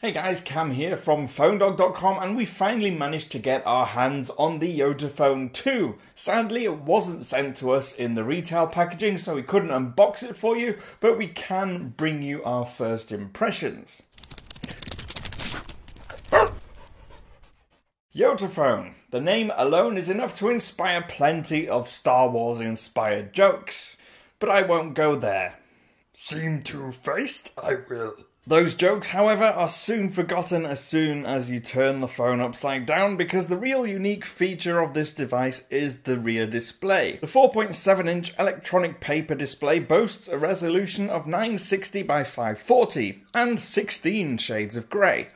Hey guys, Cam here from PhoneDog.com, and we finally managed to get our hands on the YotaPhone 2. Sadly, it wasn't sent to us in the retail packaging, so we couldn't unbox it for you, but we can bring you our first impressions. YotaPhone. The name alone is enough to inspire plenty of Star Wars-inspired jokes, but I won't go there. Seem two-faced? I will. Those jokes, however, are soon forgotten as soon as you turn the phone upside down, because the real unique feature of this device is the rear display. The 4.7-inch electronic paper display boasts a resolution of 960 by 540 and 16 shades of grey.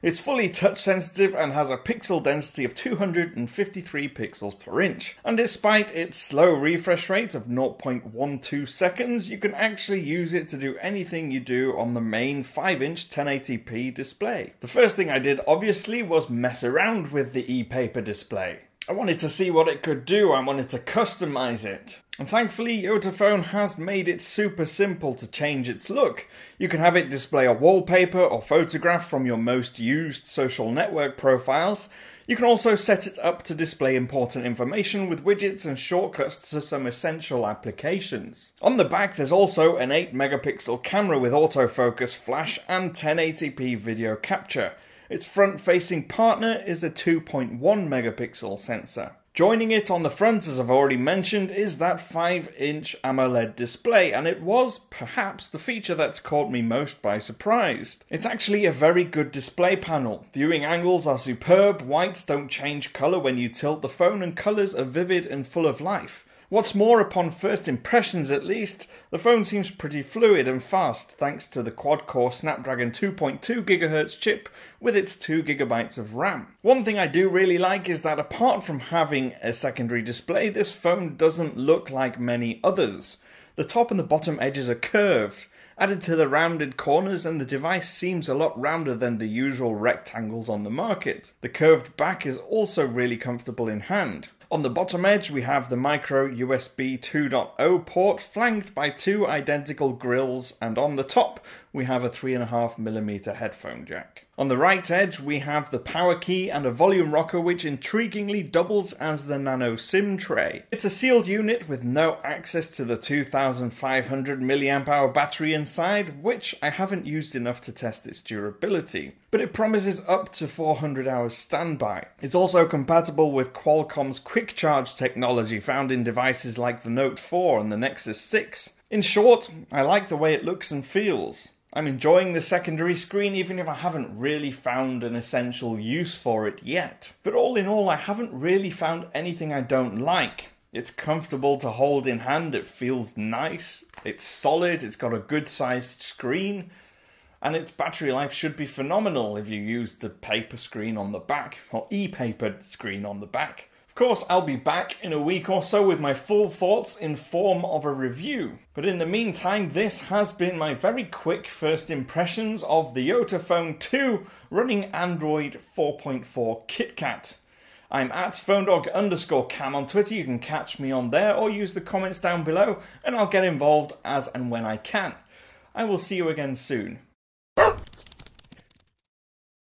It's fully touch sensitive and has a pixel density of 253 pixels per inch. And despite its slow refresh rate of 0.12 seconds, you can actually use it to do anything you do on the main 5-inch 1080p display. The first thing I did, obviously, was mess around with the e-paper display. I wanted to see what it could do. I wanted to customize it. And thankfully, YotaPhone has made it super simple to change its look. You can have it display a wallpaper or photograph from your most used social network profiles. You can also set it up to display important information with widgets and shortcuts to some essential applications. On the back, there's also an 8-megapixel camera with autofocus, flash, and 1080p video capture. Its front-facing partner is a 2.1 megapixel sensor. Joining it on the front, as I've already mentioned, is that 5-inch AMOLED display, and it was perhaps the feature that's caught me most by surprise. It's actually a very good display panel. Viewing angles are superb, whites don't change colour when you tilt the phone, and colours are vivid and full of life. What's more, upon first impressions at least, the phone seems pretty fluid and fast thanks to the quad-core Snapdragon 2.2 GHz chip with its 2 GB of RAM. One thing I do really like is that apart from having a secondary display, this phone doesn't look like many others. The top and the bottom edges are curved, added to the rounded corners, and the device seems a lot rounder than the usual rectangles on the market. The curved back is also really comfortable in hand. On the bottom edge, we have the micro USB 2.0 port flanked by two identical grills, and on the top, we have a 3.5mm headphone jack. On the right edge, we have the power key and a volume rocker, which intriguingly doubles as the nano SIM tray. It's a sealed unit with no access to the 2500 mAh battery inside, which I haven't used enough to test its durability, but it promises up to 400 hours standby. It's also compatible with Qualcomm's quick charge technology found in devices like the Note 4 and the Nexus 6. In short, I like the way it looks and feels. I'm enjoying the secondary screen, even if I haven't really found an essential use for it yet. But all in all, I haven't really found anything I don't like. It's comfortable to hold in hand, it feels nice, it's solid, it's got a good sized screen, and its battery life should be phenomenal if you use the paper screen on the back, or e-paper screen on the back. Of course, I'll be back in a week or so with my full thoughts in form of a review. But in the meantime, this has been my very quick first impressions of the YotaPhone 2 running Android 4.4 KitKat. I'm at PhoneDog_Cam on Twitter. You can catch me on there or use the comments down below, and I'll get involved as and when I can. I will see you again soon.